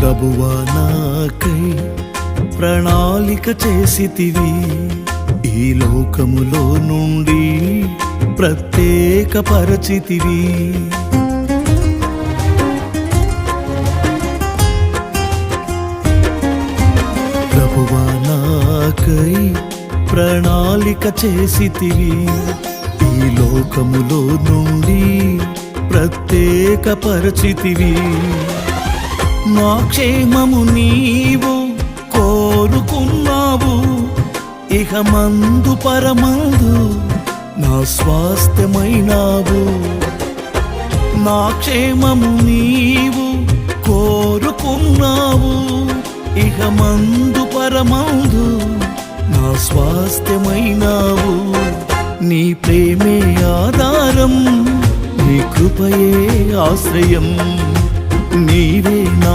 ప్రభువా నాకై ప్రణాళిక చేసితివి, ఈ లోకములో నుండి ప్రత్యేక పరచితివి. ప్రభువా నాకై ప్రణాళిక చేసితివి, ఈ లోకములో నుండి ప్రత్యేక పరచితివి. నా క్షేమము నీవు కోరుకున్నావు, ఇహ మందు పరమందు నా స్వాస్థ్యమైనావు. నా క్షేమము నీవు కోరుకున్నావు, ఇహ మందు పరమందు నా స్వాస్థ్యమైనావు. నీ ప్రేమే ఆధారం, నీ కృపయే ఆశ్రయం, నీవే నా